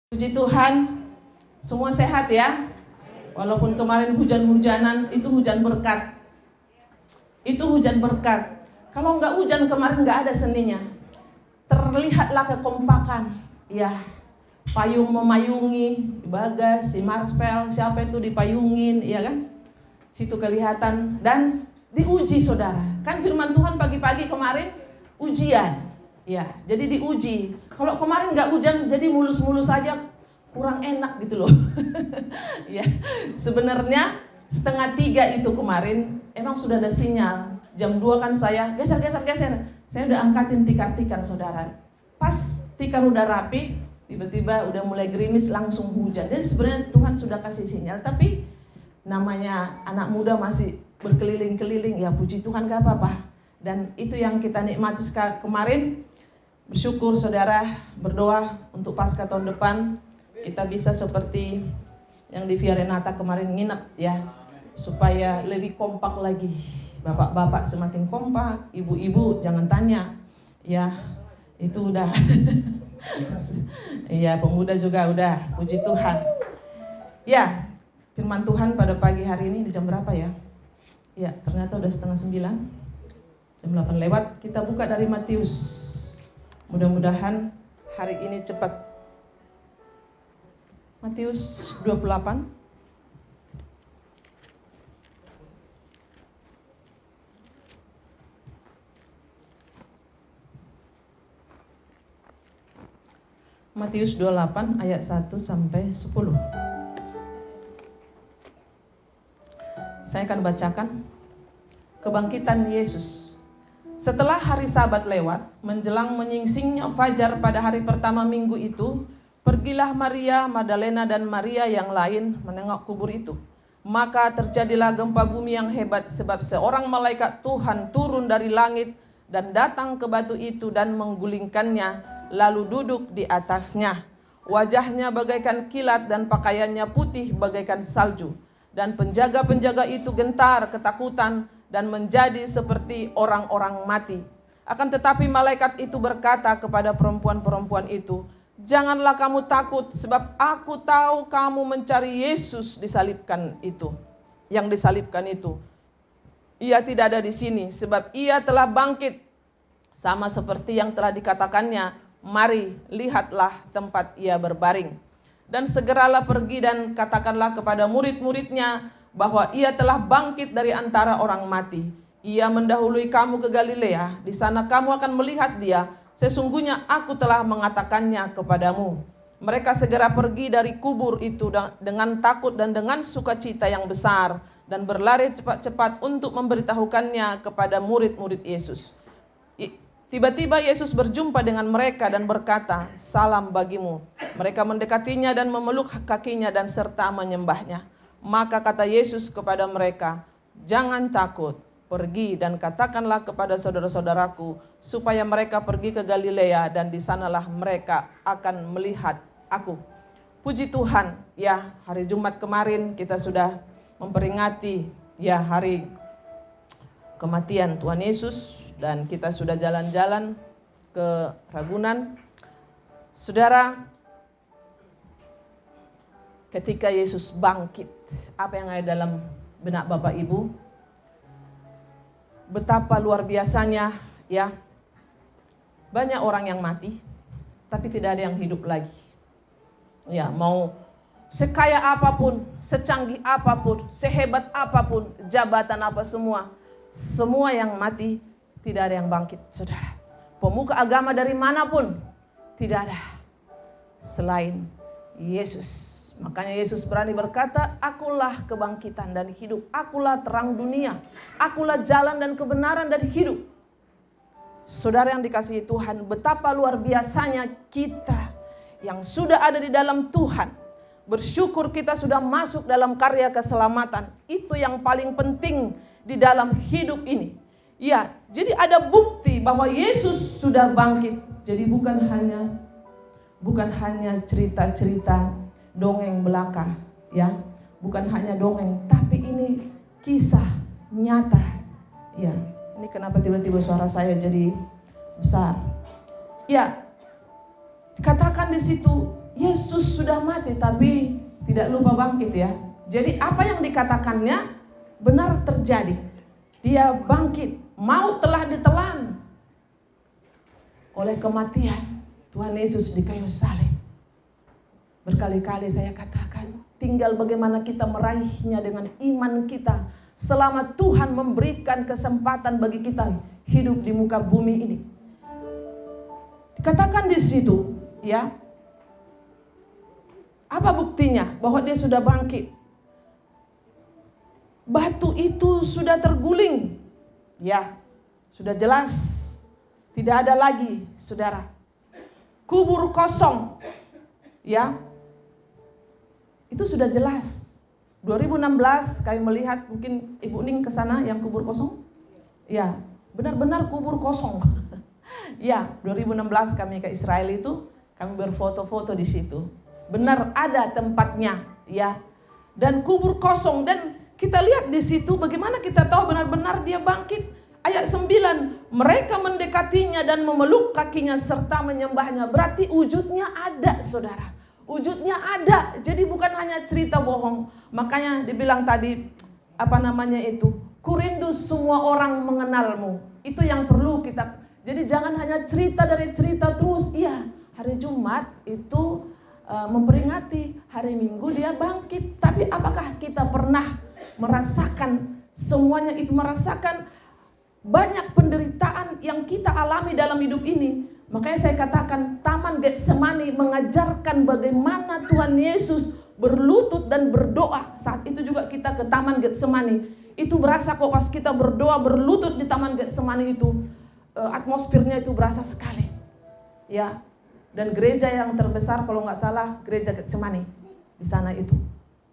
Puji Tuhan, semua sehat ya. Walaupun kemarin hujan-hujanan, itu hujan berkat. Itu hujan berkat. Kalau nggak hujan kemarin nggak ada seninya. Terlihatlah kekompakan. Ya, payung memayungi, Bagas, si Marspel, siapa itu dipayungin, ya kan? Situ kelihatan dan diuji saudara. Kan firman Tuhan pagi-pagi kemarin ujian. Ya, jadi diuji. Kalau kemarin nggak hujan, jadi mulus-mulus saja, kurang enak gitu loh. Ya, sebenarnya 2:30 itu kemarin emang sudah ada sinyal. Jam 2 kan saya geser. Saya udah angkatin tikar-tikar saudara. Pas tikar udah rapi, tiba-tiba udah mulai gerimis langsung hujan. Jadi sebenarnya Tuhan sudah kasih sinyal, tapi namanya anak muda masih berkeliling-keliling, ya puji Tuhan gak apa-apa. Dan itu yang kita nikmati kemarin. Bersyukur saudara, berdoa untuk pasca tahun depan kita bisa seperti yang di Via Renata kemarin nginep ya, supaya lebih kompak lagi. Bapak-bapak semakin kompak, ibu-ibu jangan tanya ya, itu udah. Iya, pemuda juga udah, puji Tuhan. Ya, firman Tuhan pada pagi hari ini di jam berapa ya? Ya, ternyata udah 8:30, jam 8 lewat. Kita buka dari Matius. Mudah-mudahan hari ini cepat. Matius 28. Matius 28 ayat 1 sampai 10. Saya akan bacakan kebangkitan Yesus. Setelah hari Sabat lewat, menjelang menyingsingnya fajar pada hari pertama minggu itu, pergilah Maria Magdalena dan Maria yang lain menengok kubur itu. Maka terjadilah gempa bumi yang hebat, sebab seorang malaikat Tuhan turun dari langit dan datang ke batu itu dan menggulingkannya, lalu duduk di atasnya. Wajahnya bagaikan kilat dan pakaiannya putih bagaikan salju. Dan penjaga-penjaga itu gentar ketakutan dan menjadi seperti orang-orang mati. Akan tetapi malaikat itu berkata kepada perempuan-perempuan itu, "Janganlah kamu takut, sebab aku tahu kamu mencari Yesus disalibkan itu. Yang disalibkan itu. Ia tidak ada di sini, sebab ia telah bangkit. Sama seperti yang telah dikatakannya, mari lihatlah tempat ia berbaring. Dan segeralah pergi dan katakanlah kepada murid-muridnya, bahwa ia telah bangkit dari antara orang mati. Ia mendahului kamu ke Galilea, di sana kamu akan melihat dia. Sesungguhnya aku telah mengatakannya kepadamu." Mereka segera pergi dari kubur itu dengan takut dan dengan sukacita yang besar, dan berlari cepat-cepat untuk memberitahukannya kepada murid-murid Yesus. Tiba-tiba Yesus berjumpa dengan mereka dan berkata, "Salam bagimu." Mereka mendekatinya dan memeluk kakinya dan serta menyembahnya. Maka kata Yesus kepada mereka, "Jangan takut, pergi dan katakanlah kepada saudara-saudaraku supaya mereka pergi ke Galilea dan di sanalah mereka akan melihat aku." Puji Tuhan, ya hari Jumat kemarin kita sudah memperingati ya hari kematian Tuhan Yesus dan kita sudah jalan-jalan ke Ragunan. Saudara, ketika Yesus bangkit, apa yang ada dalam benak Bapak Ibu? Betapa luar biasanya ya. Banyak orang yang mati, tapi tidak ada yang hidup lagi. Ya, mau sekaya apapun, secanggih apapun, sehebat apapun, jabatan apa semua yang mati, tidak ada yang bangkit, saudara. Pemuka agama dari manapun, tidak ada selain Yesus. Makanya Yesus berani berkata, "Akulah kebangkitan dan hidup, akulah terang dunia, akulah jalan dan kebenaran dan hidup." Saudara yang dikasihi Tuhan, betapa luar biasanya kita yang sudah ada di dalam Tuhan. Bersyukur kita sudah masuk dalam karya keselamatan. Itu yang paling penting di dalam hidup ini. Ya, jadi ada bukti bahwa Yesus sudah bangkit. Jadi bukan hanya cerita-cerita dongeng belaka, ya, bukan hanya dongeng, tapi ini kisah nyata, ya. Ini kenapa tiba-tiba suara saya jadi besar? Ya, katakan di situ Yesus sudah mati tapi tidak lupa bangkit ya. Jadi apa yang dikatakannya benar terjadi. Dia bangkit, maut telah ditelan oleh kematian Tuhan Yesus di kayu salib. Berkali-kali saya katakan, tinggal bagaimana kita meraihnya dengan iman kita selama Tuhan memberikan kesempatan bagi kita hidup di muka bumi ini. Dikatakan di situ, ya, apa buktinya bahwa dia sudah bangkit? Batu itu sudah terguling, ya, sudah jelas, tidak ada lagi, saudara. Kubur kosong, ya, itu sudah jelas. 2016 kami melihat, mungkin Ibu Ning ke sana yang kubur kosong, ya, benar-benar kubur kosong. Ya, 2016 kami ke Israel itu, kami berfoto-foto di situ. Benar ada tempatnya, ya. Dan kubur kosong, dan kita lihat di situ bagaimana kita tahu benar-benar dia bangkit. Ayat 9, mereka mendekatinya dan memeluk kakinya serta menyembahnya. Berarti wujudnya ada, saudara. Wujudnya ada. Jadi bukan hanya cerita bohong. Makanya dibilang tadi, ku rindu semua orang mengenalmu. Itu yang perlu kita. Jadi jangan hanya cerita dari cerita terus. Iya, hari Jumat itu memperingati, hari Minggu dia bangkit. Tapi apakah kita pernah merasakan semuanya itu, merasakan banyak penderitaan yang kita alami dalam hidup ini? Makanya saya katakan Taman Getsemani mengajarkan bagaimana Tuhan Yesus berlutut dan berdoa. Saat itu juga kita ke Taman Getsemani. Itu berasa kok pas kita berdoa berlutut di Taman Getsemani itu, atmosfernya itu berasa sekali. Ya. Dan gereja yang terbesar kalau nggak salah gereja Getsemani di sana itu.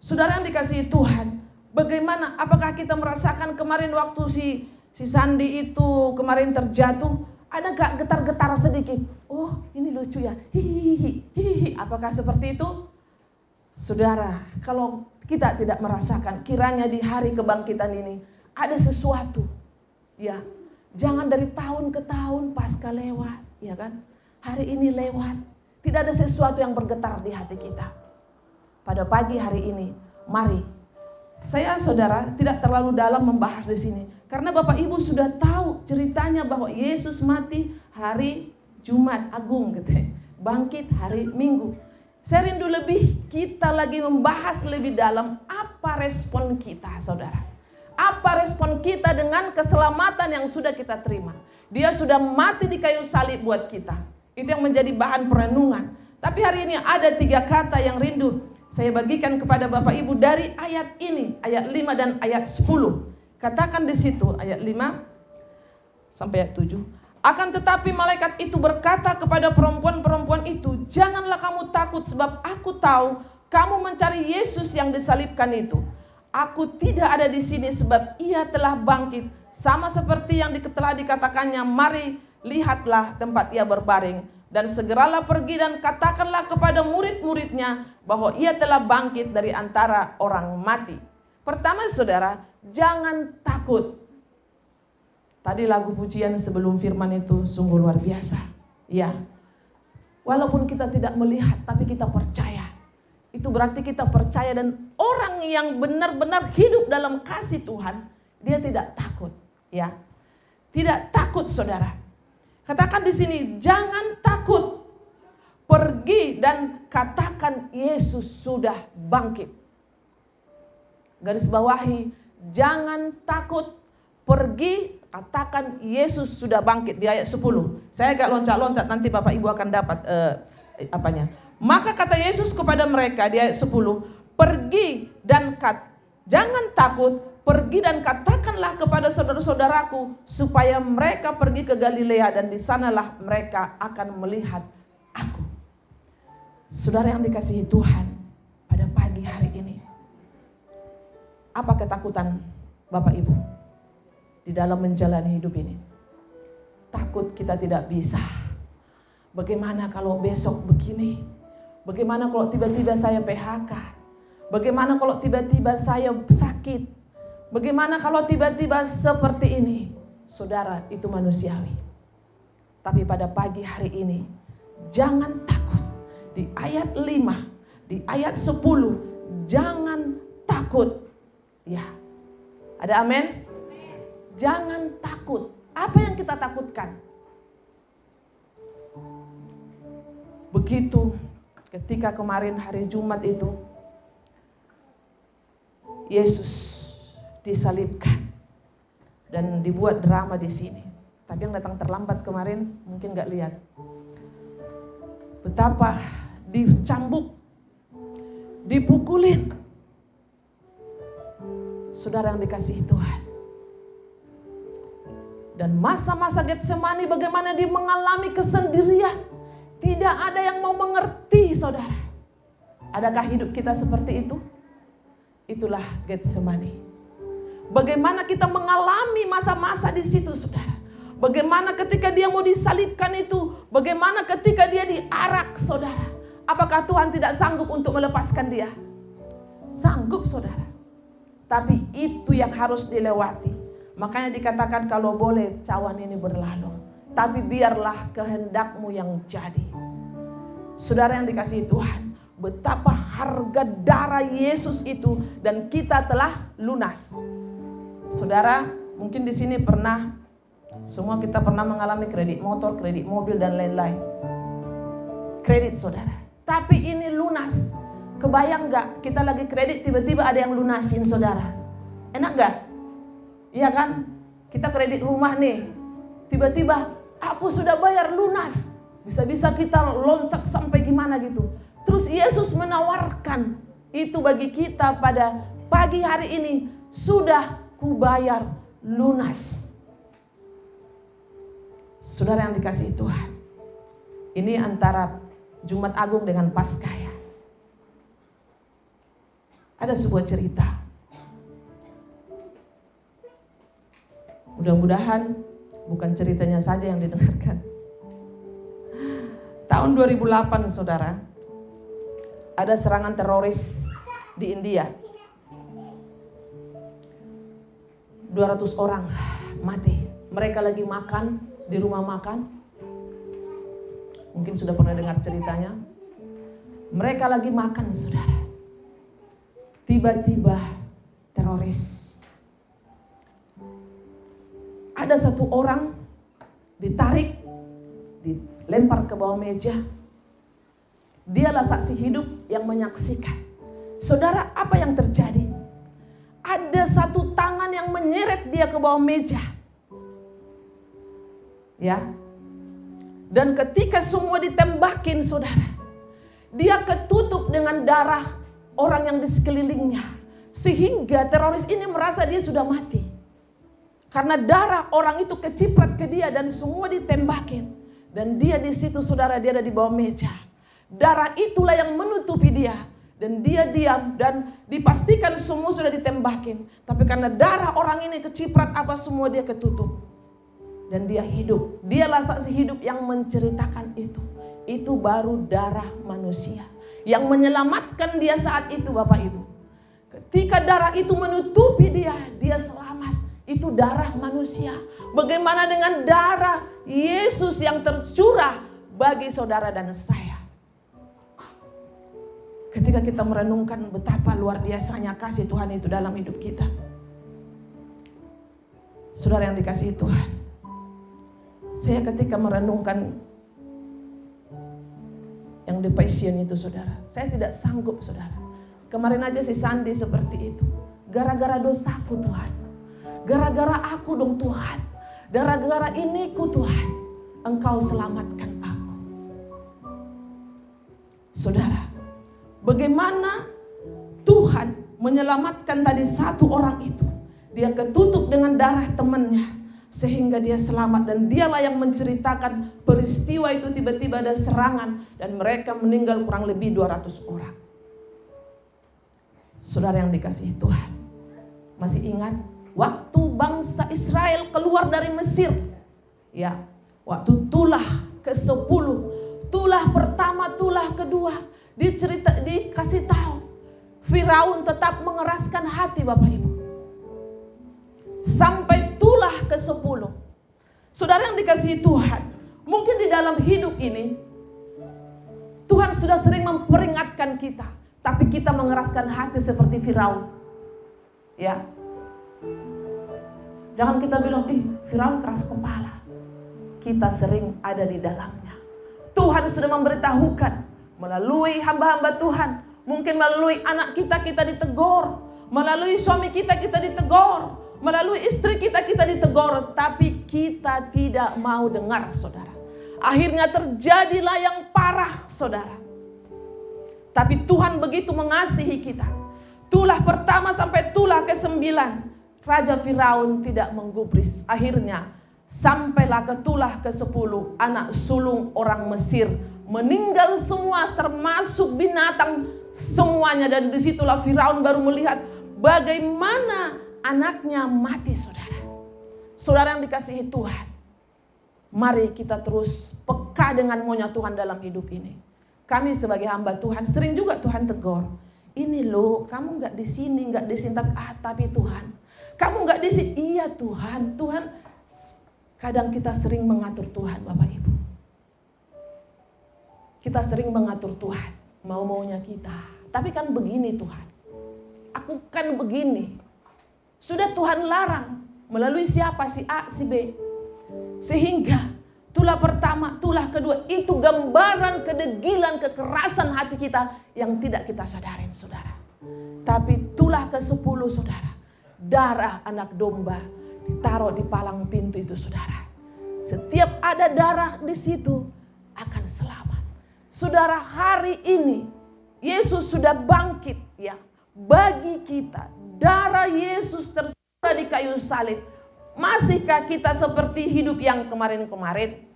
Saudara yang dikasihi Tuhan, bagaimana? Apakah kita merasakan kemarin waktu si Sandi itu kemarin terjatuh? Ada gak getar-getar sedikit? Oh, ini lucu ya. Hihihi. Apakah seperti itu? Saudara, kalau kita tidak merasakan, kiranya di hari kebangkitan ini ada sesuatu. Ya, jangan dari tahun ke tahun pasca lewat, ya kan? Hari ini lewat, tidak ada sesuatu yang bergetar di hati kita. Pada pagi hari ini, mari. Saya, saudara, tidak terlalu dalam membahas di sini. Karena Bapak Ibu sudah tahu ceritanya bahwa Yesus mati hari Jumat Agung, gitu. Bangkit hari Minggu. Saya rindu lebih kita lagi membahas lebih dalam apa respon kita, saudara. Apa respon kita dengan keselamatan yang sudah kita terima. Dia sudah mati di kayu salib buat kita. Itu yang menjadi bahan perenungan. Tapi hari ini ada 3 kata yang rindu saya bagikan kepada Bapak Ibu dari ayat ini, ayat 5 dan ayat 10. Katakan di situ ayat 5 sampai ayat 7. Akan tetapi malaikat itu berkata kepada perempuan-perempuan itu, janganlah kamu takut sebab aku tahu kamu mencari Yesus yang disalibkan itu. Aku tidak ada di sini sebab ia telah bangkit. Sama seperti yang telah dikatakannya, mari lihatlah tempat ia berbaring. Dan segeralah pergi dan katakanlah kepada murid-muridnya bahwa ia telah bangkit dari antara orang mati. Pertama, saudara, jangan takut. Tadi lagu pujian sebelum firman itu sungguh luar biasa. Ya, walaupun kita tidak melihat tapi kita percaya. Itu berarti kita percaya, dan orang yang benar-benar hidup dalam kasih Tuhan, dia tidak takut. Ya, tidak takut, saudara. Katakan di sini, jangan takut. Pergi dan katakan Yesus sudah bangkit. Garis bawahi, jangan takut. Pergi, katakan Yesus sudah bangkit di ayat 10. Saya agak loncat-loncat, nanti Bapak Ibu akan dapat apanya. Maka kata Yesus kepada mereka di ayat 10, pergi dan jangan takut. Pergi dan katakanlah kepada saudara-saudaraku supaya mereka pergi ke Galilea dan di sanalah mereka akan melihat aku. Saudara yang dikasihi Tuhan, pada pagi hari ini, apa ketakutan Bapak Ibu di dalam menjalani hidup ini? Takut kita tidak bisa. Bagaimana kalau besok begini? Bagaimana kalau tiba-tiba saya PHK? Bagaimana kalau tiba-tiba saya sakit? Bagaimana kalau tiba-tiba seperti ini? Saudara, itu manusiawi. Tapi pada pagi hari ini, jangan takut. di ayat 5, di ayat 10, jangan takut. Ya, ada amin? Jangan takut. Apa yang kita takutkan? Begitu ketika kemarin hari Jumat itu, Yesus disalibkan dan dibuat drama di sini. Tapi yang datang terlambat kemarin mungkin gak lihat betapa dicambuk, dipukulin. Saudara yang dikasihi Tuhan. Dan masa-masa Getsemani bagaimana dia mengalami kesendirian. Tidak ada yang mau mengerti, saudara. Adakah hidup kita seperti itu? Itulah Getsemani. Bagaimana kita mengalami masa-masa di situ, saudara. Bagaimana ketika dia mau disalibkan itu. Bagaimana ketika dia diarak, saudara. Apakah Tuhan tidak sanggup untuk melepaskan dia? Sanggup, saudara. Tapi itu yang harus dilewati. Makanya dikatakan kalau boleh cawan ini berlalu. Tapi biarlah kehendakmu yang jadi. Saudara yang dikasihi Tuhan, betapa harga darah Yesus itu dan kita telah lunas. Saudara, mungkin di sini semua kita pernah mengalami kredit motor, kredit mobil dan lain-lain. Kredit, saudara. Tapi ini lunas. Kebayang gak kita lagi kredit tiba-tiba ada yang lunasin, saudara? Enak gak? Iya kan? Kita kredit rumah nih. Tiba-tiba aku sudah bayar lunas. Bisa-bisa kita loncat sampai gimana gitu. Terus Yesus menawarkan itu bagi kita pada pagi hari ini. Sudah kubayar lunas. Saudara yang dikasihi Tuhan. Ini antara Jumat Agung dengan Paskah ya. Ada sebuah cerita. Mudah-mudahan bukan ceritanya saja yang didengarkan. Tahun 2008, saudara, ada serangan teroris di India. 200 orang mati. Mereka lagi makan di rumah makan. Mungkin sudah pernah dengar ceritanya. Mereka lagi makan, saudara. Tiba-tiba teroris. Ada satu orang ditarik, dilempar ke bawah meja. Dialah saksi hidup yang menyaksikan. Saudara, apa yang terjadi? Ada satu tangan yang menyeret dia ke bawah meja. Ya. Dan ketika semua ditembakin, saudara, dia ketutup dengan darah orang yang di sekelilingnya. Sehingga teroris ini merasa dia sudah mati. Karena darah orang itu keciprat ke dia dan semua ditembakin. Dan dia di situ, saudara, dia ada di bawah meja. Darah itulah yang menutupi dia. Dan dia diam dan dipastikan semua sudah ditembakin. Tapi karena darah orang ini keciprat apa semua dia ketutup. Dan dia hidup. Dialah saksi hidup yang menceritakan itu. Itu baru darah manusia. Yang menyelamatkan dia saat itu, Bapak Ibu. Ketika darah itu menutupi dia, dia selamat. Itu darah manusia. Bagaimana dengan darah Yesus yang tercurah bagi saudara dan saya? Ketika kita merenungkan betapa luar biasanya kasih Tuhan itu dalam hidup kita. Saudara yang dikasihi Tuhan. Saya ketika merenungkan yang The Passion itu, saudara. Saya tidak sanggup, saudara. Kemarin aja si Sandi seperti itu. Gara-gara dosaku, Tuhan. Gara-gara aku dong, Tuhan. Gara-gara iniku, Tuhan. Engkau selamatkan aku. Saudara, bagaimana Tuhan menyelamatkan tadi satu orang itu. Dia ketutup dengan darah temannya. Sehingga dia selamat. Dan dialah yang menceritakan peristiwa itu tiba-tiba ada serangan. Dan mereka meninggal kurang lebih 200 orang. Saudara yang dikasihi Tuhan. Masih ingat? Waktu bangsa Israel keluar dari Mesir. Ya, waktu tulah ke-10. Tulah pertama, tulah kedua. Dikasih tahu. Firaun tetap mengeraskan hati, Bapak Ibu. Sampai tulah ke-10. Saudara yang dikasihi Tuhan. Mungkin di dalam hidup ini. Tuhan sudah sering memperingatkan kita, tapi kita mengeraskan hati seperti Firaun. Ya. Jangan kita bilang, Firaun keras kepala. Kita sering ada di dalamnya. Tuhan sudah memberitahukan melalui hamba-hamba Tuhan. Mungkin melalui anak kita ditegur. Melalui suami kita ditegur. Melalui istri kita ditegur. Tapi kita tidak mau dengar, saudara. Akhirnya terjadilah yang parah, saudara. Tapi Tuhan begitu mengasihi kita. Tulah pertama sampai tulah ke-9. Raja Firaun tidak menggubris. Akhirnya sampailah ke tulah ke-10. Anak sulung orang Mesir meninggal semua, termasuk binatang semuanya. Dan disitulah Firaun baru melihat bagaimana anaknya mati, saudara. Saudara yang dikasihi Tuhan, mari kita terus peka dengan maunya Tuhan dalam hidup ini. Kami sebagai hamba Tuhan sering juga Tuhan tegur. Ini loh, kamu nggak di sini, nggak di sini, tapi Tuhan, kamu nggak di sini. Iya Tuhan, kadang kita sering mengatur Tuhan, Bapak Ibu. Kita sering mengatur Tuhan, mau-maunya kita. Tapi kan begini Tuhan, aku kan begini. Sudah Tuhan larang melalui siapa, si A, si B. Sehingga tulah pertama, tulah kedua itu gambaran kedegilan, kekerasan hati kita yang tidak kita sadarin, saudara. Tapi tulah ke-10, saudara, darah anak domba ditaruh di palang pintu itu, saudara. Setiap ada darah di situ akan selamat. Saudara, hari ini Yesus sudah bangkit ya bagi kita. Darah Yesus tercurah di kayu salib. Masihkah kita seperti hidup yang kemarin-kemarin?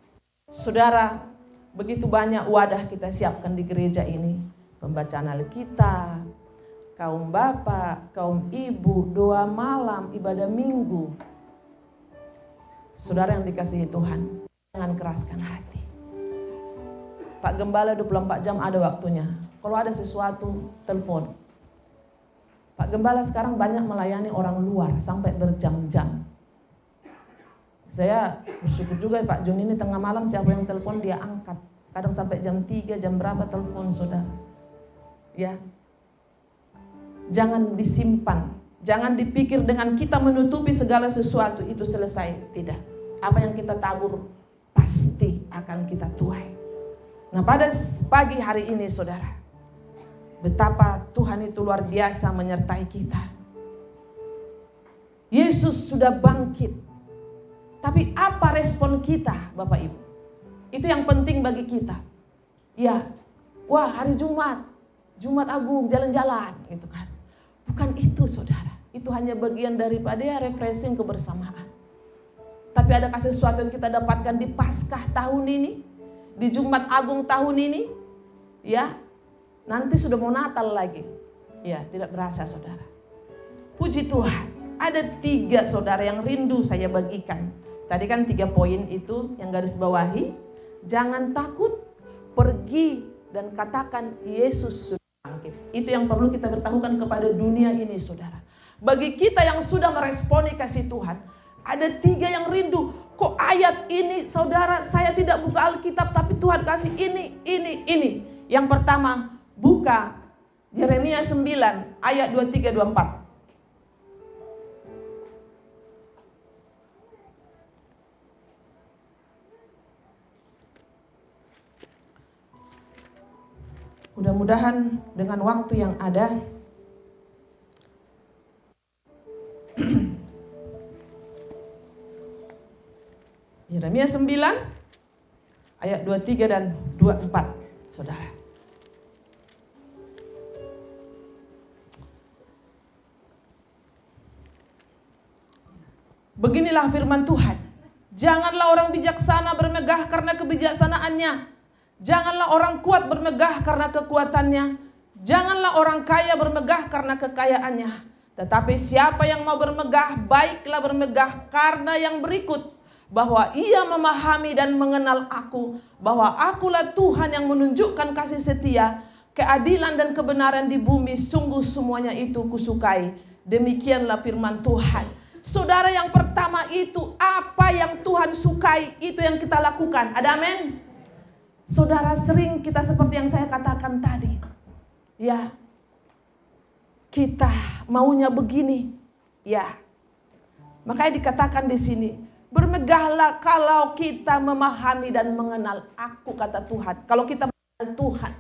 Saudara, begitu banyak wadah kita siapkan di gereja ini. Pembacaan Alkitab, kaum bapak, kaum ibu, doa malam, ibadah minggu. Saudara yang dikasihi Tuhan, jangan keraskan hati. Pak Gembala 24 jam ada waktunya. Kalau ada sesuatu, telepon. Pak Gembala sekarang banyak melayani orang luar sampai berjam-jam. Saya bersyukur juga Pak Jun ini tengah malam siapa yang telepon dia angkat. Kadang sampai jam 3, jam berapa telepon saudara. Ya. Jangan disimpan. Jangan dipikir dengan kita menutupi segala sesuatu itu selesai. Tidak. Apa yang kita tabur pasti akan kita tuai. Nah pada pagi hari ini saudara, betapa Tuhan itu luar biasa menyertai kita. Yesus sudah bangkit. Tapi apa respon kita Bapak Ibu? Itu yang penting bagi kita. Ya, wah hari Jumat, Jumat Agung, jalan-jalan gitu kan. Bukan itu saudara. Itu hanya bagian daripada refreshing kebersamaan. Tapi adakah sesuatu yang kita dapatkan di Paskah tahun ini? Di Jumat Agung tahun ini? Ya, nanti sudah mau Natal lagi. Ya, tidak berasa saudara. Puji Tuhan, ada 3 saudara yang rindu saya bagikan. Tadi kan 3 poin itu yang garis bawahi. Jangan takut, pergi dan katakan Yesus sudah bangkit. Itu yang perlu kita beritahukan kepada dunia ini saudara. Bagi kita yang sudah meresponi kasih Tuhan, ada 3 yang rindu. Kok ayat ini saudara saya tidak buka Alkitab tapi Tuhan kasih ini. Yang pertama, buka Yeremia 9 ayat 23-24. Mudah-mudahan dengan waktu yang ada Yeremia 9 ayat 23 dan 24 saudara. Beginilah firman Tuhan. Janganlah orang bijaksana bermegah karena kebijaksanaannya. Janganlah orang kuat bermegah karena kekuatannya. Janganlah orang kaya bermegah karena kekayaannya. Tetapi siapa yang mau bermegah, baiklah bermegah karena yang berikut. Bahwa ia memahami dan mengenal aku. Bahwa akulah Tuhan yang menunjukkan kasih setia. Keadilan dan kebenaran di bumi. Sungguh semuanya itu kusukai. Demikianlah firman Tuhan. Saudara, yang pertama itu apa yang Tuhan sukai, itu yang kita lakukan. Ada amin? Saudara, sering kita seperti yang saya katakan tadi. Ya, kita maunya begini. Ya, makanya dikatakan di sini, bermegahlah kalau kita memahami dan mengenal aku, kata Tuhan. Kalau kita mengenal Tuhan.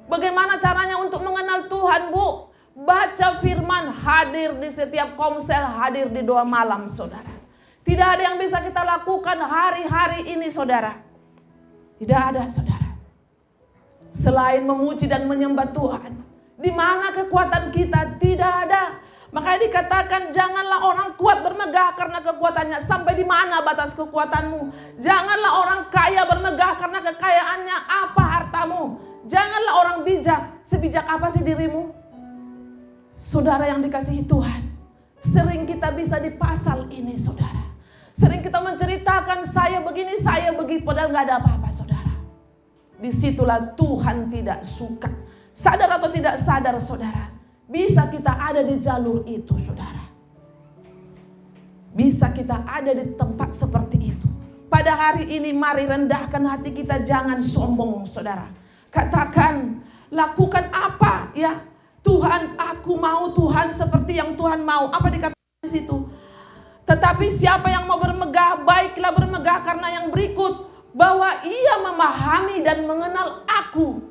Bagaimana caranya untuk mengenal Tuhan, Bu? Baca firman, hadir di setiap komsel, hadir di doa malam, saudara. Tidak ada yang bisa kita lakukan hari-hari ini, saudara. Tidak ada, saudara. Selain memuji dan menyembah Tuhan. Di mana kekuatan kita? Tidak ada. Makanya dikatakan janganlah orang kuat bermegah karena kekuatannya. Sampai di mana batas kekuatanmu? Janganlah orang kaya bermegah karena kekayaannya. Apa hartamu? Janganlah orang bijak. Sebijak apa sih dirimu? Saudara yang dikasihi Tuhan. Sering kita bisa di pasal ini, saudara. Sering kita menceritakan saya begini, saya begitu. Padahal gak ada apa-apa, saudara. Disitulah Tuhan tidak suka. Sadar atau tidak sadar, saudara. Bisa kita ada di jalur itu, saudara. Bisa kita ada di tempat seperti itu. Pada hari ini mari rendahkan hati kita. Jangan sombong, saudara. Katakan, lakukan apa ya? Tuhan, aku mau Tuhan seperti yang Tuhan mau. Apa dikatakan di situ? Tetapi siapa yang mau bermegah, baiklah bermegah karena yang berikut. Bahwa ia memahami dan mengenal aku.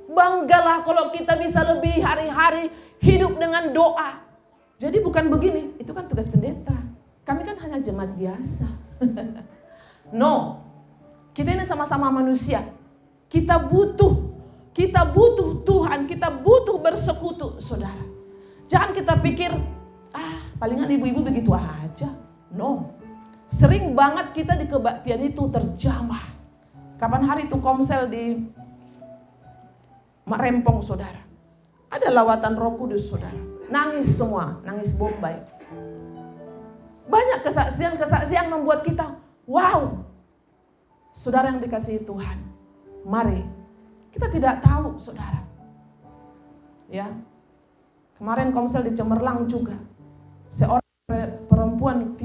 Banggalah kalau kita bisa lebih hari-hari hidup dengan doa. Jadi bukan begini, itu kan tugas pendeta. Kami kan hanya jemaat biasa. No, kita ini sama-sama manusia. Kita butuh Tuhan, kita butuh bersekutu, saudara. Jangan kita pikir, palingan ibu-ibu begitu aja. No, sering banget kita di kebaktian itu terjamah. Kapan hari itu komsel di Rempong, saudara. Ada lawatan Roh Kudus, saudara. Nangis semua, nangis bombay. Banyak kesaksian-kesaksian membuat kita, wow. Saudara yang dikasihi Tuhan, mari. Kita tidak tahu, saudara. Ya. Kemarin komsel di Cemerlang juga. Seorang perempuan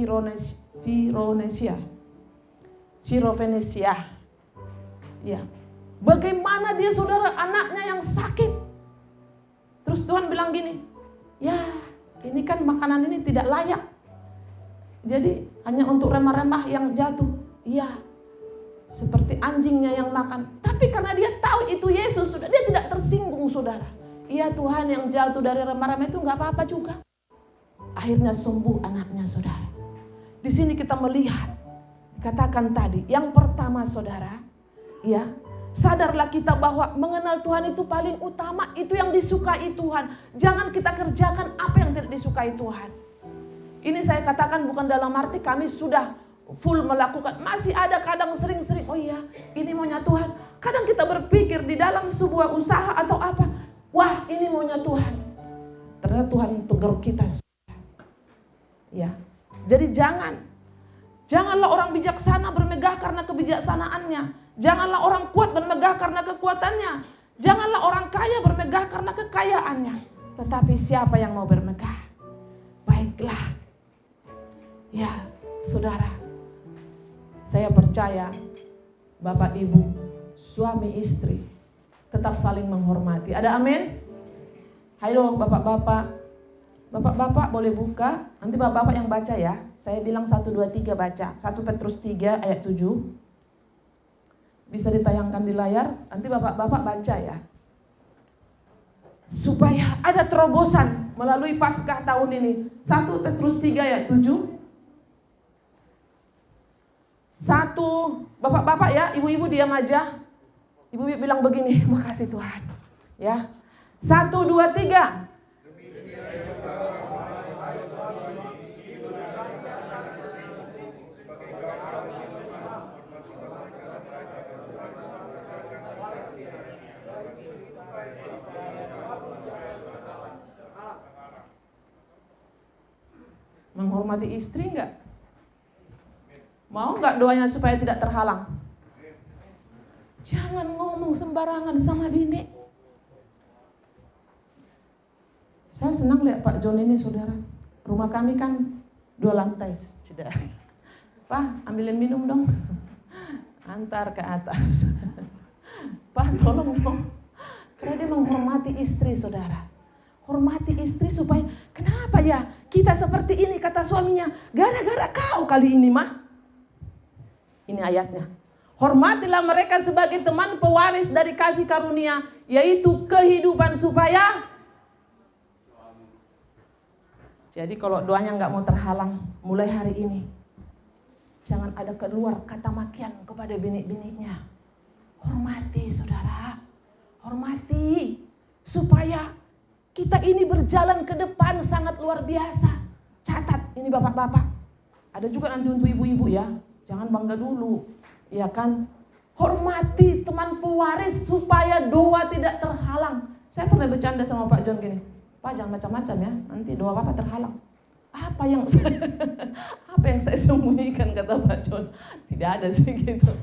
Sirovenesia. Ya. Bagaimana dia, saudara, anaknya yang sakit. Terus Tuhan bilang gini, ya ini kan makanan ini tidak layak. Jadi hanya untuk remah-remah yang jatuh. Iya, seperti anjingnya yang makan. Tapi karena dia tahu itu Yesus, dia tidak tersinggung, saudara. Iya, Tuhan, yang jatuh dari remah-remah itu gak apa-apa juga. Akhirnya sembuh anaknya, saudara. Di sini kita melihat, katakan tadi, yang pertama, saudara, ya, sadarlah kita bahwa mengenal Tuhan itu paling utama. Itu yang disukai Tuhan. Jangan kita kerjakan apa yang tidak disukai Tuhan. Ini saya katakan bukan dalam arti kami sudah full melakukan. Masih ada kadang sering-sering, oh iya ini maunya Tuhan. Kadang kita berpikir di dalam sebuah usaha atau apa. Wah, ini maunya Tuhan. Ternyata Tuhan tegur kita. Ya, jadi janganlah orang bijaksana bermegah karena kebijaksanaannya. Janganlah orang kuat bermegah karena kekuatannya. Janganlah orang kaya bermegah karena kekayaannya. Tetapi siapa yang mau bermegah? Baiklah. Ya, saudara. Saya percaya Bapak Ibu, suami istri tetap saling menghormati. Ada amin? Hayo Bapak-bapak. Bapak-bapak boleh buka. Nanti Bapak-bapak yang baca ya. Saya bilang 1, 2, 3 baca. 1 Petrus 3 ayat 7. Bisa ditayangkan di layar. Nanti Bapak-bapak baca ya. Supaya ada terobosan melalui Paskah tahun ini. 1 Petrus 3 ayat 7. 1, Bapak-bapak ya, ibu-ibu diam aja. Ibu bilang begini, makasih Tuhan. Ya. 1, 2, 3. Menghormati istri enggak? Mau enggak doanya supaya tidak terhalang? Jangan ngomong sembarangan sama bini. Saya senang lihat Pak John ini, saudara. Rumah kami kan 2 lantai. Pak, ambilin minum dong. antar ke atas. Pak, tolong dong. Karena dia menghormati istri, saudara. Hormati istri supaya, kenapa ya kita seperti ini, kata suaminya, gara-gara kau kali ini mah. Ini ayatnya. Hormatilah mereka sebagai teman pewaris dari kasih karunia, yaitu kehidupan supaya. Jadi kalau doanya nggak mau terhalang, mulai hari ini, jangan ada keluar kata makian kepada bini-bininya. Hormati, saudara. Hormati. Supaya kita ini berjalan ke depan sangat luar biasa. Catat, ini bapak-bapak. Ada juga nanti untuk ibu-ibu ya. Jangan bangga dulu. Ya kan? Hormati teman pewaris supaya doa tidak terhalang. Saya pernah bercanda sama Pak John gini. Pak, jangan macam-macam ya. Nanti doa Bapak terhalang. Apa yang saya sembunyikan, kata Pak John. Tidak ada sih gitu.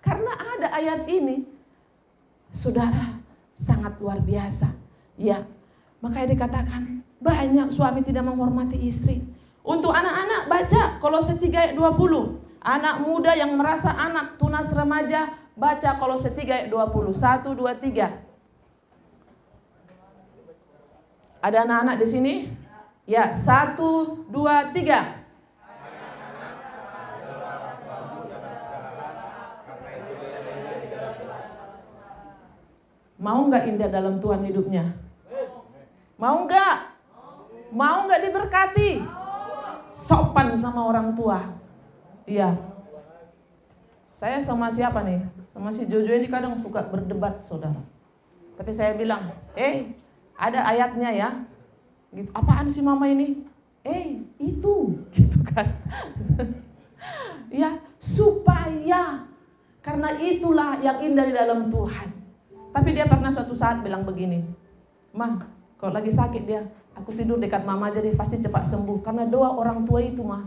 Karena ada ayat ini, saudara, sangat luar biasa. Ya, makanya dikatakan banyak suami tidak menghormati istri. Untuk anak-anak baca Kolose 3 ayat 20. Anak muda yang merasa anak, tunas remaja, baca Kolose 3 ayat 20. 1, 2, 3. Ada anak-anak di sini? Ya, 1, 2, 3. Mau nggak indah dalam Tuhan hidupnya? Mau nggak? Mau nggak diberkati? Sopan sama orang tua. Iya. Saya sama siapa nih? Sama si Jojo ini kadang suka berdebat, saudara. Tapi saya bilang, ada ayatnya ya. Gitu. Apaan sih mama ini? Itu, gitu kan? Ya, supaya karena itulah yang indah di dalam Tuhan. Tapi dia pernah suatu saat bilang begini, "Mah, kalau lagi sakit dia, aku tidur dekat mama aja deh, pasti cepat sembuh." Karena doa orang tua itu mah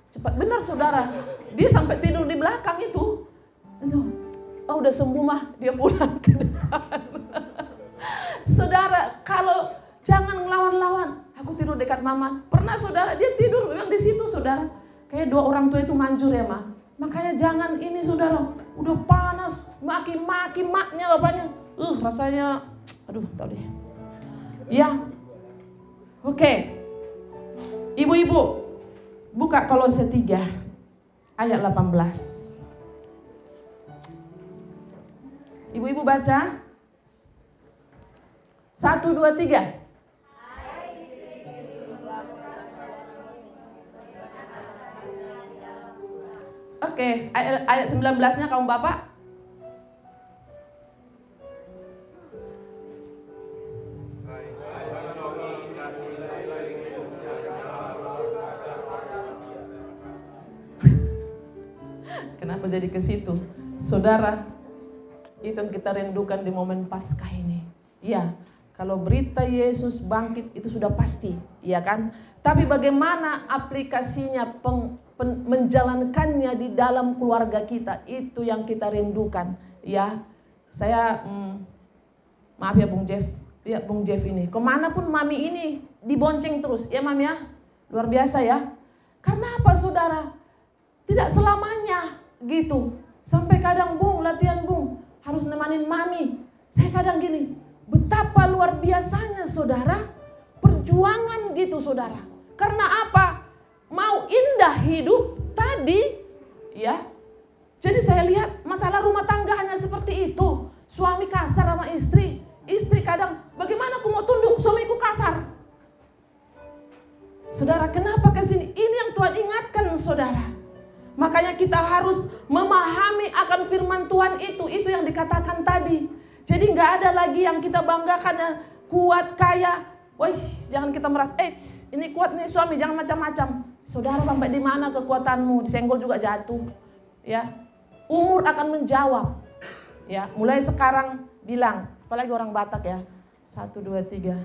cepat. Benar saudara, dia sampai tidur di belakang itu. Oh udah sembuh mah, dia pulang ke depan. Saudara, kalau jangan ngelawan-lawan, aku tidur dekat mama. Pernah saudara, dia tidur memang di situ saudara. Kayak doa orang tua itu manjur ya mah. Makanya jangan ini saudara, udah panas, maki-maki maknya bapaknya. Rasanya, aduh tau deh. Ya, oke. Ibu-ibu, buka Kolose 3 ayat 18. Ibu-ibu baca. 1, 2, 3. Oke, ayat 19-nya kamu bapak. Kenapa jadi ke situ? Saudara, itu yang kita rindukan di momen Paskah ini. Ya, kalau berita Yesus bangkit itu sudah pasti, ya kan? Tapi bagaimana aplikasinya, menjalankannya di dalam keluarga kita, itu yang kita rindukan. Ya, saya maaf ya Bung Jeff, lihat Bung Jeff ini, kemanapun mami ini dibonceng terus, ya mami ya, luar biasa ya. Karena apa saudara? Tidak selamanya gitu. Sampai kadang Bung, latihan Bung, harus nemanin mami. Saya kadang gini, betapa luar biasanya saudara, perjuangan gitu saudara. Karena apa? Mau indah hidup tadi, ya. Jadi saya lihat masalah rumah tangga hanya seperti itu. Suami kasar sama istri. Istri kadang, bagaimana aku mau tunduk, suamiku kasar. Saudara, kenapa ke sini? Ini yang Tuhan ingatkan saudara. Makanya kita harus memahami akan firman Tuhan itu yang dikatakan tadi. Jadi nggak ada lagi yang kita banggakan kuat, kaya. Wih, jangan kita merasa, ini kuat nih suami, jangan macam-macam. Saudara, sampai di mana kekuatanmu? Disenggol juga jatuh. Ya, umur akan menjawab. Ya, mulai sekarang bilang, apalagi orang Batak ya, 1, 2, 3.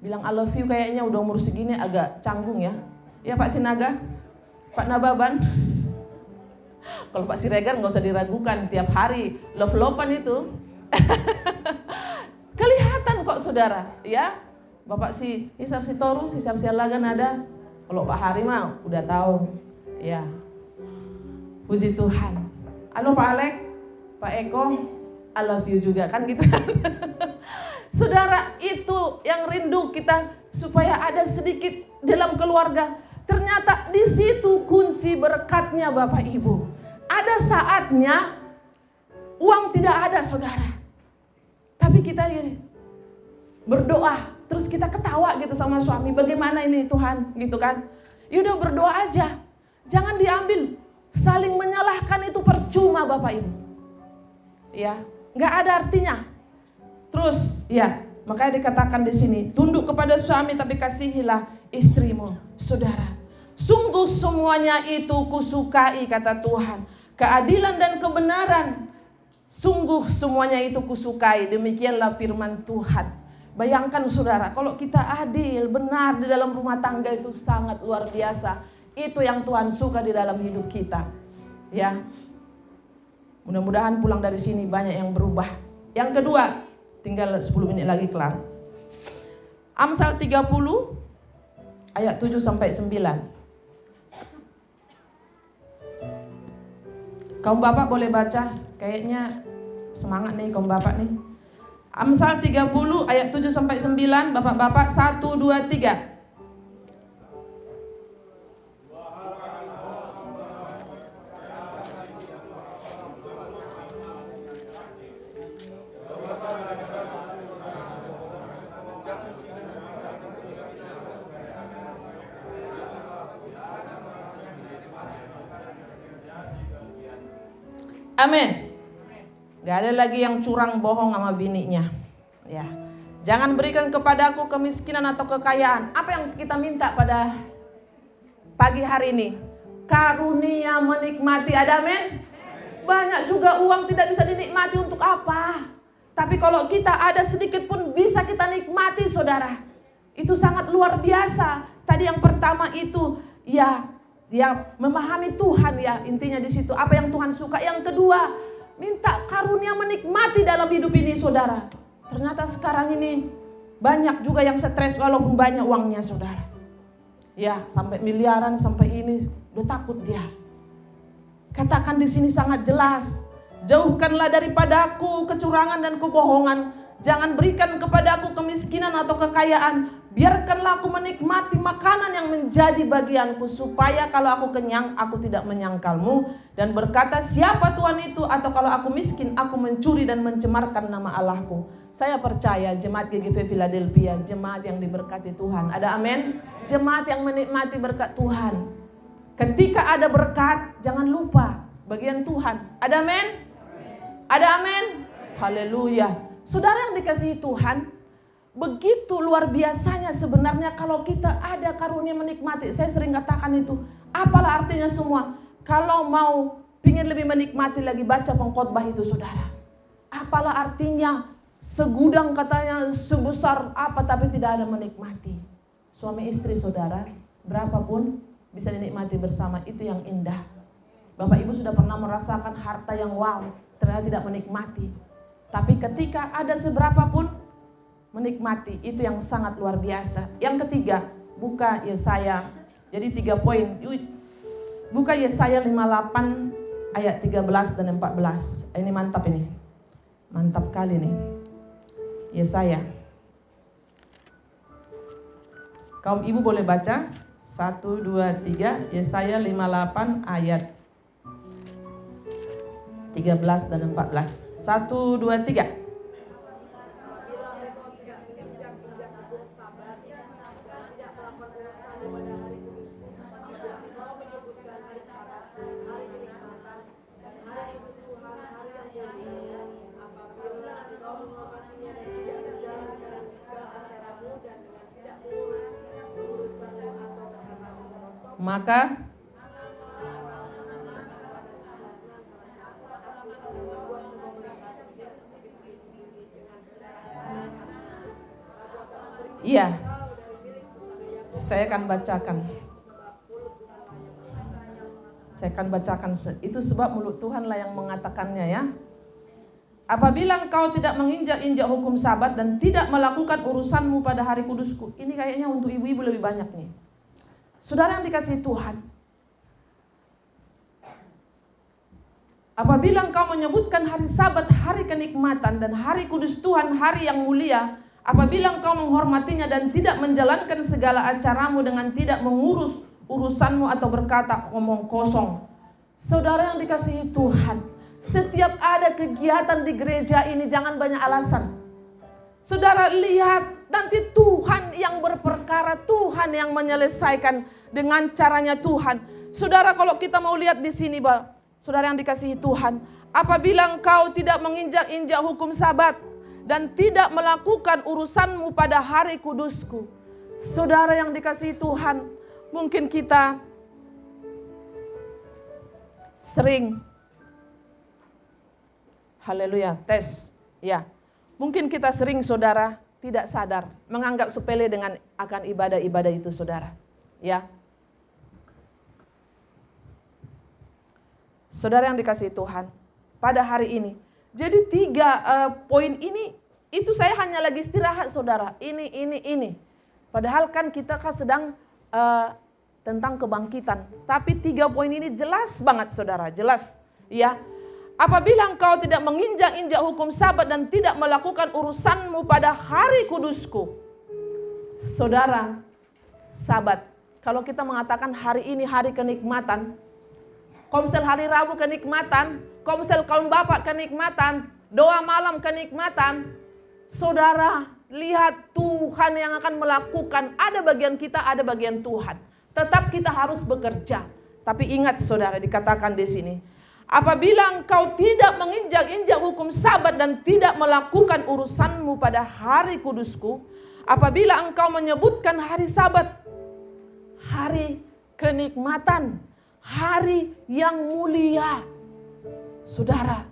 Bilang I love you kayaknya udah umur segini agak canggung ya. Ya Pak Sinaga, Pak Nababan. Kalau Pak Siregar nggak usah diragukan, tiap hari love-lovean itu. Kelihatan kok saudara, ya. Bapak si Isar Sitoru, si Isar Sialagan ada. Kalau Pak Hari mah udah tahu. Ya. Puji Tuhan. Halo Pak Alek, Pak Eko, I love you juga kan gitu kan. Saudara, itu yang rindu kita supaya ada sedikit dalam keluarga. Ternyata di situ kunci berkatnya Bapak Ibu. Ada saatnya uang tidak ada saudara. Tapi kita gini, berdoa, terus kita ketawa gitu sama suami. Bagaimana ini Tuhan gitu kan. Yaudah berdoa aja. Jangan diambil. Saling menyalahkan itu percuma Bapak Ibu. Ya, nggak ada artinya. Terus ya, makanya dikatakan di sini, tunduk kepada suami tapi kasihilah istrimu. Saudara, sungguh semuanya itu kusukai kata Tuhan. Keadilan dan kebenaran, sungguh semuanya itu kusukai. Demikianlah firman Tuhan. Bayangkan saudara, kalau kita adil, benar di dalam rumah tangga itu sangat luar biasa. Itu yang Tuhan suka di dalam hidup kita. Ya. Mudah-mudahan pulang dari sini banyak yang berubah. Yang kedua, tinggal 10 menit lagi kelar. Amsal 30 ayat 7 sampai 9. Kaum bapak boleh baca, kayaknya semangat nih kaum bapak nih. Amsal 30 ayat 7 sampai 9, bapak-bapak 1 2 3. Amin. Gak ada lagi yang curang bohong sama bininya. Ya. Jangan berikan kepadaku kemiskinan atau kekayaan. Apa yang kita minta pada pagi hari ini? Karunia menikmati. Ada amin? Banyak juga uang tidak bisa dinikmati untuk apa? Tapi kalau kita ada sedikit pun bisa kita nikmati saudara. Itu sangat luar biasa. Tadi yang pertama itu ya dia memahami Tuhan ya, intinya di situ apa yang Tuhan suka. Yang kedua, minta karunia menikmati dalam hidup ini saudara. Ternyata sekarang ini banyak juga yang stres walaupun banyak uangnya saudara. Ya, sampai miliaran, sampai ini udah takut dia. Katakan di sini sangat jelas, jauhkanlah daripadaku kecurangan dan kebohongan. Jangan berikan kepadaku kemiskinan atau kekayaan. Biarkanlah aku menikmati makanan yang menjadi bagianku, supaya kalau aku kenyang, aku tidak menyangkalmu dan berkata siapa Tuhan itu, atau kalau aku miskin, aku mencuri dan mencemarkan nama Allahku. Saya percaya jemaat GGP Philadelphia, jemaat yang diberkati Tuhan. Ada amin? Jemaat yang menikmati berkat Tuhan. Ketika ada berkat, jangan lupa bagian Tuhan. Ada amin? Ada amin? Haleluya. Saudara yang dikasihi Tuhan, begitu luar biasanya sebenarnya kalau kita ada karunia menikmati. Saya sering katakan itu. Apalah artinya semua? Kalau mau pingin lebih menikmati lagi, baca pengkhotbah itu saudara. Apalah artinya segudang katanya sebesar apa tapi tidak ada menikmati. Suami istri saudara, berapapun bisa dinikmati bersama, itu yang indah. Bapak Ibu sudah pernah merasakan harta yang wow, ternyata tidak menikmati. Tapi ketika ada seberapa pun menikmati, itu yang sangat luar biasa. Yang ketiga, buka Yesaya. Jadi 3 poin. Buka Yesaya 58 ayat 13 dan 14. Ini mantap ini. Mantap kali nih. Yesaya. Kaum ibu boleh baca. 1, 2, 3. Yesaya 58 ayat 13 dan 14. 1, 2, 3. Maka iya, saya akan bacakan. Itu sebab mulut Tuhanlah yang mengatakannya ya. Apabila engkau tidak menginjak-injak hukum Sabat dan tidak melakukan urusanmu pada hari kudusku. Ini kayaknya untuk ibu-ibu lebih banyak nih. Saudara yang dikasihi Tuhan, Apabila engkau menyebutkan hari Sabat, hari kenikmatan, dan hari kudus Tuhan, hari yang mulia, apabila engkau menghormatinya dan tidak menjalankan segala acaramu dengan tidak mengurus urusanmu atau berkata omong kosong. Saudara yang dikasihi Tuhan, setiap ada kegiatan di gereja ini jangan banyak alasan. Saudara lihat, nanti Tuhan yang berperkara, Tuhan yang menyelesaikan dengan caranya Tuhan. Saudara, kalau kita mau lihat di sini, saudara yang dikasihi Tuhan, apabila engkau tidak menginjak-injak hukum Sabat dan tidak melakukan urusanmu pada hari kudusku. Saudara yang dikasihi Tuhan, mungkin kita sering, haleluya, tes, ya. Mungkin kita sering, saudara, tidak sadar, menganggap sepele dengan akan ibadah-ibadah itu, saudara. Ya. Saudara yang dikasihi Tuhan, pada hari ini. Jadi 3 poin ini, itu saya hanya lagi istirahat, saudara. Ini. Padahal kan kita kan sedang tentang kebangkitan. Tapi 3 poin ini jelas banget, saudara. Jelas. Ya. Apabila engkau tidak menginjak-injak hukum Sabat dan tidak melakukan urusanmu pada hari kudusku. Saudara, Sabat. Kalau kita mengatakan hari ini hari kenikmatan. Komsel hari Rabu kenikmatan. Komsel kaum bapak kenikmatan. Doa malam kenikmatan. Saudara, lihat Tuhan yang akan melakukan. Ada bagian kita, ada bagian Tuhan. Tetap kita harus bekerja. Tapi ingat, saudara, dikatakan di sini. Apabila engkau tidak menginjak-injak hukum Sabat dan tidak melakukan urusanmu pada hari kudusku, apabila engkau menyebutkan hari Sabat, hari kenikmatan, hari yang mulia. Saudara,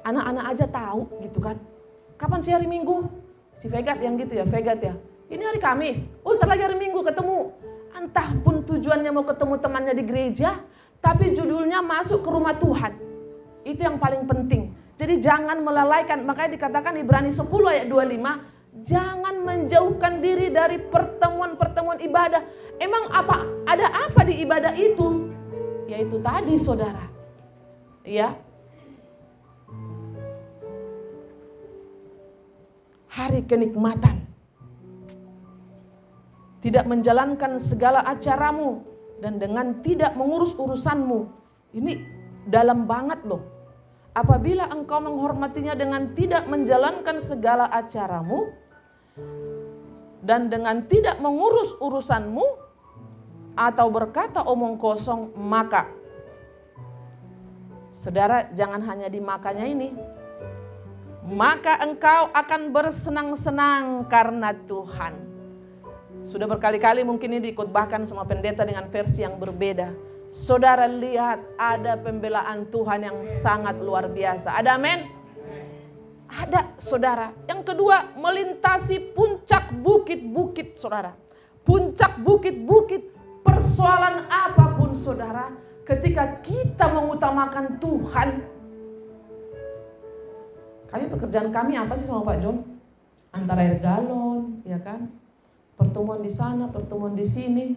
anak-anak aja tahu gitu kan. Kapan sih hari Minggu? Si Vegat yang gitu ya, Vegat ya. Ini hari Kamis. Oh, ntar lagi hari Minggu ketemu. Entah pun tujuannya mau ketemu temannya di gereja, tapi judulnya masuk ke rumah Tuhan. Itu yang paling penting. Jadi jangan melalaikan. Makanya dikatakan Ibrani 10 ayat 25. Jangan menjauhkan diri dari pertemuan-pertemuan ibadah. Emang ada apa di ibadah itu? Yaitu tadi, saudara. Ya. Hari kenikmatan. Tidak menjalankan segala acaramu. Dan dengan tidak mengurus urusanmu. Ini dalam banget loh. Apabila engkau menghormatinya dengan tidak menjalankan segala acaramu. Dan dengan tidak mengurus urusanmu. Atau berkata omong kosong, maka. Saudara, jangan hanya di makanya ini. Maka engkau akan bersenang-senang karena Tuhan. Sudah berkali-kali mungkin ini dikhotbahkan sama pendeta dengan versi yang berbeda. Saudara lihat ada pembelaan Tuhan yang sangat luar biasa. Ada amin? Ada, saudara. Yang kedua, melintasi puncak bukit-bukit, saudara. Puncak bukit-bukit, persoalan apapun, saudara. Ketika kita mengutamakan Tuhan. Pekerjaan kami apa sih sama Pak John? Antara air galon, ya kan? Pertemuan di sana, pertemuan di sini.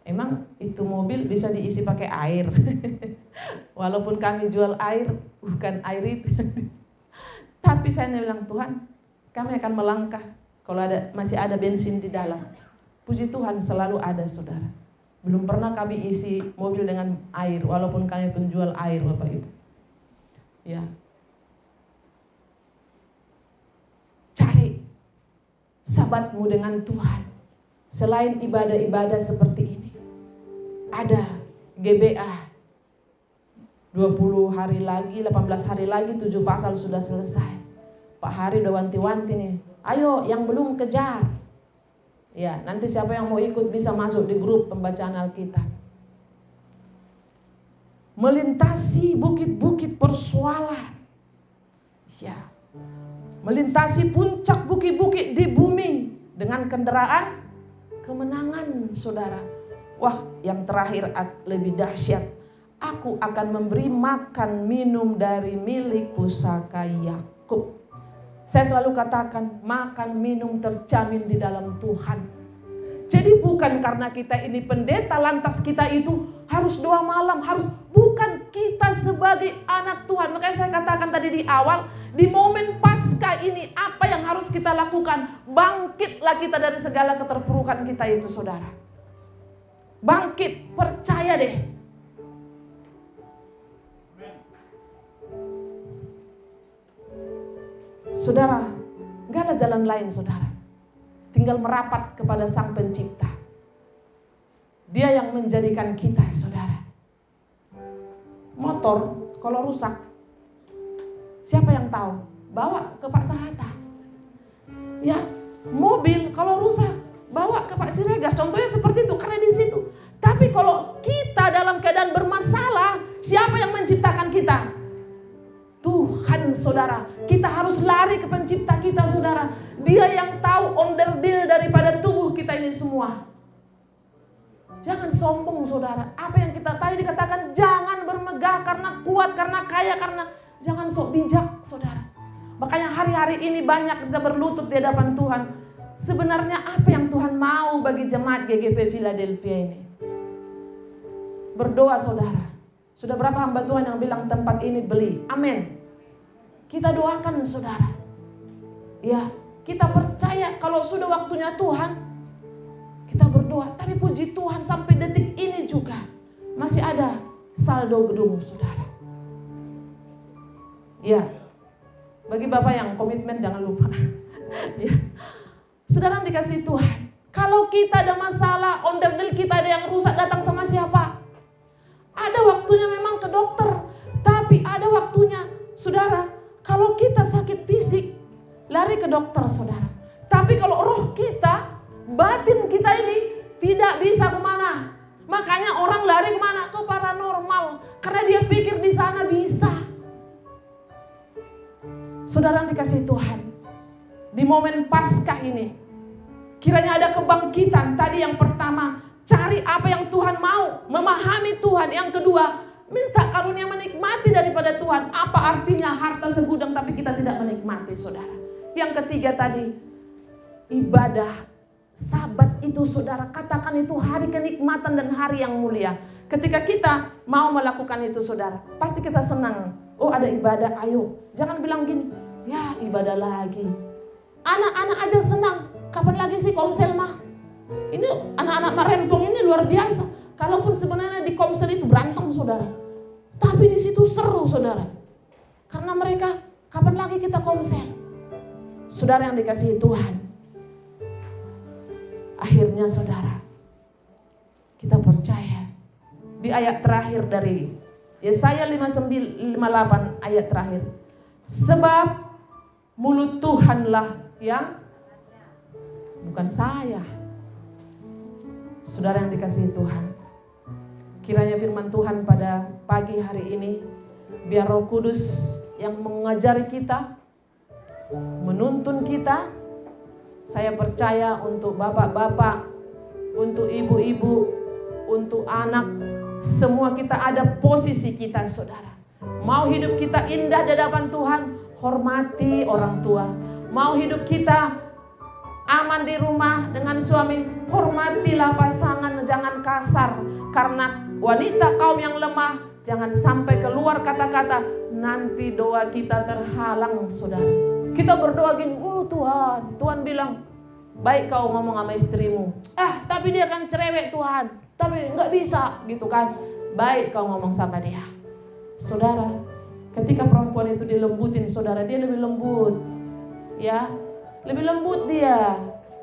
Emang itu mobil bisa diisi pakai air. Walaupun kami jual air, bukan air itu. Tapi saya bilang, Tuhan, kami akan melangkah kalau masih ada bensin di dalam. Puji Tuhan selalu ada, saudara. Belum pernah kami isi mobil dengan air, walaupun kami penjual air, Bapak Ibu. Ya. Cari Sabatmu dengan Tuhan. Selain ibadah-ibadah seperti ini. Ada GBA. 20 hari lagi, 18 hari lagi, 7 pasal sudah selesai. Pak Hari udah wanti-wanti nih. Ayo yang belum kejar. Ya, nanti siapa yang mau ikut bisa masuk di grup pembacaan Alkitab. Melintasi bukit-bukit persoalan. Ya. Melintasi puncak bukit-bukit di bumi dengan kendaraan kemenangan, saudara. Wah, yang terakhir lebih dahsyat. Aku akan memberi makan minum dari milik pusaka Yakub. Saya selalu katakan, makan minum terjamin di dalam Tuhan. Jadi bukan karena kita ini pendeta lantas kita itu harus doa malam, bukan, kita kita sebagai anak Tuhan. Makanya saya katakan tadi di awal, di momen Paskah ini apa yang harus kita lakukan? Bangkitlah kita dari segala keterpurukan kita itu, saudara. Bangkit, percaya deh. Saudara, gak ada jalan lain, saudara. Tinggal merapat kepada Sang Pencipta. Dia yang menjadikan kita, saudara. Motor kalau rusak, siapa yang tahu? Bawa ke Pak Sahata. Ya, mobil kalau rusak, bawa ke Pak Siregar. Contohnya seperti itu, karena di situ. Tapi kalau kita dalam keadaan bermasalah, siapa yang menciptakan kita? Tuhan, saudara. Kita harus lari ke Pencipta kita, saudara. Dia yang tahu onderdil daripada tubuh kita ini semua. Jangan sombong, saudara. Apa yang kita tadi dikatakan, jangan bermegah karena kuat, karena kaya, karena jangan sok bijak, saudara. Makanya hari-hari ini banyak kita berlutut di hadapan Tuhan. Sebenarnya apa yang Tuhan mau bagi jemaat GGP Philadelphia ini? Berdoa, saudara. Sudah berapa hamba Tuhan yang bilang tempat ini beli? Amin. Kita doakan, saudara. Ya, kita percaya kalau sudah waktunya Tuhan, kita berdoa. Tapi puji Tuhan sampai detik ini juga masih ada saldo gedung, saudara. Ya, bagi Bapak yang komitmen jangan lupa. Ya, saudara dikasih Tuhan. Kalau kita ada masalah, onderdil kita ada yang rusak, datang sama siapa? Ada waktunya memang ke dokter, tapi ada waktunya, saudara, kalau kita sakit fisik, lari ke dokter, saudara. Tapi kalau roh kita, batin kita ini tidak bisa kemana. Makanya orang lari kemana? Ke paranormal, karena dia pikir di sana bisa. Saudara yang dikasih Tuhan, di momen Paskah ini, kiranya ada kebangkitan. Tadi yang pertama, cari apa yang Tuhan mau, memahami Tuhan. Yang kedua, minta karunia menikmati daripada Tuhan. Apa artinya harta segudang tapi kita tidak menikmati, saudara. Yang ketiga tadi, ibadah Sabat itu, saudara, katakan itu hari kenikmatan dan hari yang mulia. Ketika kita mau melakukan itu, saudara, pasti kita senang. Oh, ada ibadah, ayo. Jangan bilang gini, ya ibadah lagi. Anak-anak aja senang. Kapan lagi sih komsel mah? Ini anak-anak Marempong ini luar biasa. Kalaupun sebenarnya di komsel itu berantem, saudara, tapi di situ seru, saudara. Karena mereka, kapan lagi kita komsel? Saudara yang dikasihi Tuhan, akhirnya, saudara, kita percaya di ayat terakhir dari Yesaya 58 ayat terakhir. Sebab mulut Tuhanlah yang, bukan saya. Saudara yang dikasihi Tuhan, kiranya firman Tuhan pada pagi hari ini, biar Roh Kudus yang mengajari kita, menuntun kita. Saya percaya untuk bapak-bapak, untuk ibu-ibu, untuk anak, semua kita ada posisi kita, saudara. Mau hidup kita indah di hadapan Tuhan, hormati orang tua. Mau hidup kita aman di rumah dengan suami, hormatilah pasangan, jangan kasar. Karena wanita kaum yang lemah, jangan sampai keluar kata-kata, nanti doa kita terhalang, saudara. Kita berdoa gini, oh Tuhan, Tuhan bilang, baik kau ngomong sama istrimu, tapi dia kan cerewet Tuhan, tapi nggak bisa, gitu kan. Baik kau ngomong sama dia. Saudara, ketika perempuan itu dilembutin, saudara, dia lebih lembut, ya, lebih lembut dia.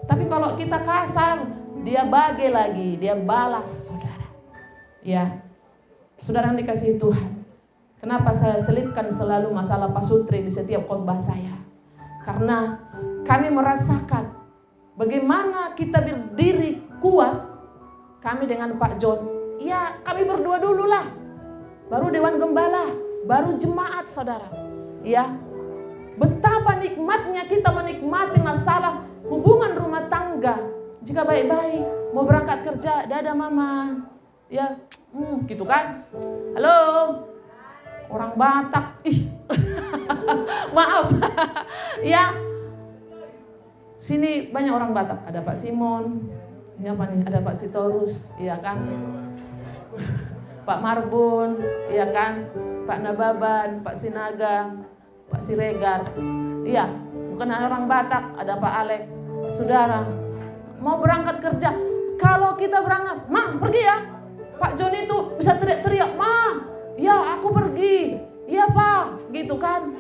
Tapi kalau kita kasar, dia bagi lagi, dia balas, saudara. Ya, saudara yang dikasihi Tuhan, kenapa saya selipkan selalu masalah pasutri di setiap khotbah saya? Karena kami merasakan bagaimana kita berdiri kuat. Kami dengan Pak John, ya kami berdua dulu lah, baru Dewan Gembala, baru jemaat, saudara. Ya, betapa nikmatnya kita menikmati masalah hubungan rumah tangga. Jika baik-baik, mau berangkat kerja, dadah mama, ya, gitu kan. Halo, orang Batak, maaf, ya. Sini banyak orang Batak, ada Pak Simon, siapa nih? Ada Pak Sitorus, iya kan? Pak Marbun, ya kan, Pak Nababan, Pak Sinaga, Pak Siregar. Iya, bukan orang Batak, ada Pak Alek. Saudara, mau berangkat kerja, kalau kita berangkat, Ma, pergi ya. Pak Joni itu bisa teriak-teriak, Ma, ya aku pergi. Iya Pak, gitu kan.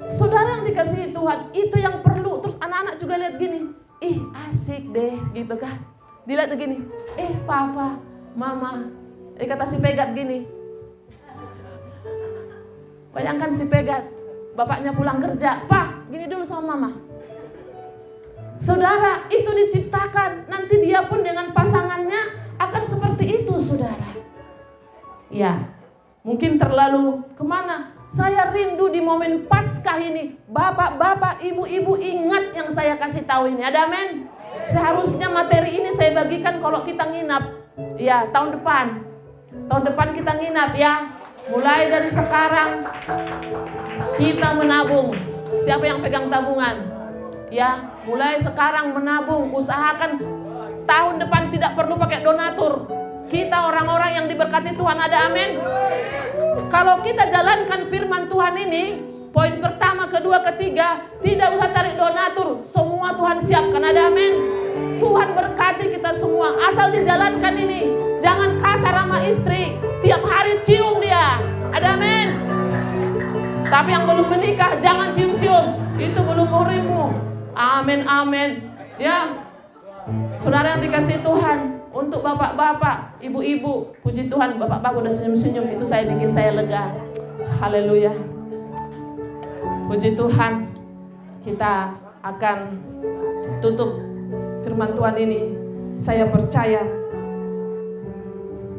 Saudara yang dikasihi Tuhan, itu yang perlu. Terus anak-anak juga lihat gini, ih asik deh, gitu kan. Dilihat gini, Papa, Mama, kata si Pegat gini. Bayangkan si Pegat, bapaknya pulang kerja, Pak, gini dulu sama Mama. Saudara, itu diciptakan. Nanti dia pun dengan pasangannya akan seperti itu, saudara. Ya, mungkin terlalu kemana? Saya rindu di momen Paskah ini. Bapak-bapak, ibu-ibu ingat yang saya kasih tahu ini. Ada amin? Seharusnya materi ini saya bagikan kalau kita nginap. Ya, tahun depan. Tahun depan kita nginap ya. Mulai dari sekarang kita menabung. Siapa yang pegang tabungan? Ya, mulai sekarang menabung. Usahakan tahun depan tidak perlu pakai donatur. Kita orang-orang yang diberkati Tuhan, ada amin? Kalau kita jalankan firman Tuhan ini, poin pertama, kedua, ketiga, tidak usah cari donatur. Semua Tuhan siapkan, ada amin? Tuhan berkati kita semua. Asal dijalankan ini. Jangan kasar sama istri. Tiap hari cium dia. Ada amin? Tapi yang belum menikah, jangan cium-cium. Itu belum muhrimmu. Amin, amin. Ya, saudara yang dikasih Tuhan. Untuk bapak-bapak, ibu-ibu, puji Tuhan, bapak-bapak udah senyum-senyum. Itu bikin saya lega. Haleluya. Puji Tuhan. Kita akan tutup firman Tuhan ini. Saya percaya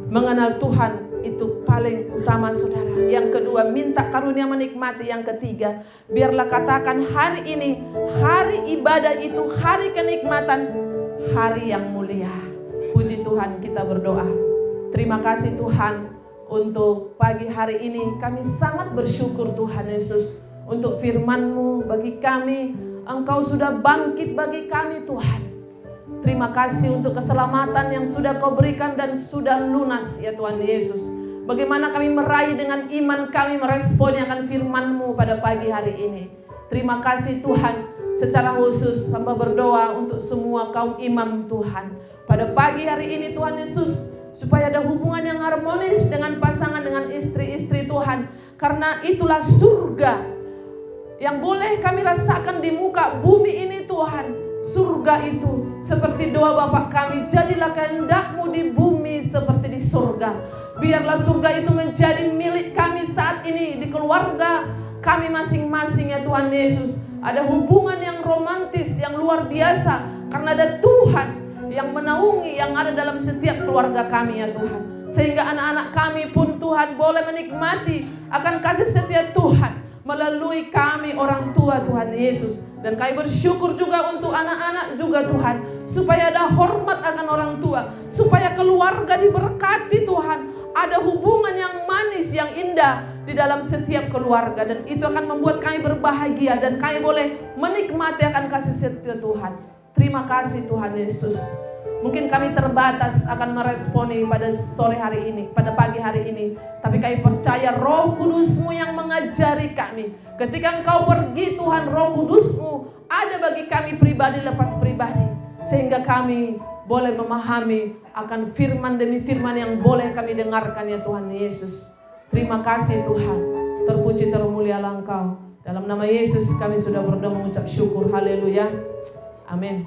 mengenal Tuhan itu paling utama, saudara. Yang kedua, minta karunia menikmati. Yang ketiga, biarlah katakan hari ini, hari ibadah itu hari kenikmatan, hari yang mulia. Puji Tuhan, kita berdoa. Terima kasih Tuhan untuk pagi hari ini. Kami sangat bersyukur Tuhan Yesus untuk firman-Mu bagi kami. Engkau sudah bangkit bagi kami Tuhan. Terima kasih untuk keselamatan yang sudah Kau berikan dan sudah lunas ya Tuhan Yesus. Bagaimana kami meraih dengan iman kami meresponi akan firman-Mu pada pagi hari ini. Terima kasih Tuhan. Secara khusus hamba berdoa untuk semua kaum imam Tuhan. Pada pagi hari ini Tuhan Yesus, supaya ada hubungan yang harmonis dengan pasangan, dengan istri-istri Tuhan. Karena itulah surga yang boleh kami rasakan di muka bumi ini Tuhan. Surga itu seperti doa Bapa kami, jadilah kehendak-Mu di bumi seperti di surga. Biarlah surga itu menjadi milik kami saat ini di keluarga kami masing-masing ya Tuhan Yesus. Ada hubungan yang romantis, yang luar biasa. Karena ada Tuhan yang menaungi, yang ada dalam setiap keluarga kami ya Tuhan. Sehingga anak-anak kami pun Tuhan boleh menikmati akan kasih setia Tuhan melalui kami orang tua Tuhan Yesus. Dan kami bersyukur juga untuk anak-anak juga Tuhan. Supaya ada hormat akan orang tua. Supaya keluarga diberkati Tuhan. Ada hubungan yang manis, yang indah di dalam setiap keluarga. Dan itu akan membuat kami berbahagia. Dan kami boleh menikmati akan kasih setia Tuhan. Terima kasih Tuhan Yesus. Mungkin kami terbatas akan meresponi pada sore hari ini, pada pagi hari ini. Tapi kami percaya Roh Kudus-Mu yang mengajari kami. Ketika Engkau pergi Tuhan, Roh Kudus-Mu ada bagi kami pribadi lepas pribadi. Sehingga kami boleh memahami akan firman demi firman yang boleh kami dengarkan ya Tuhan Yesus. Terima kasih Tuhan. Terpuji termulialah Engkau. Dalam nama Yesus kami sudah berdoa mengucap syukur. Haleluya. Amin.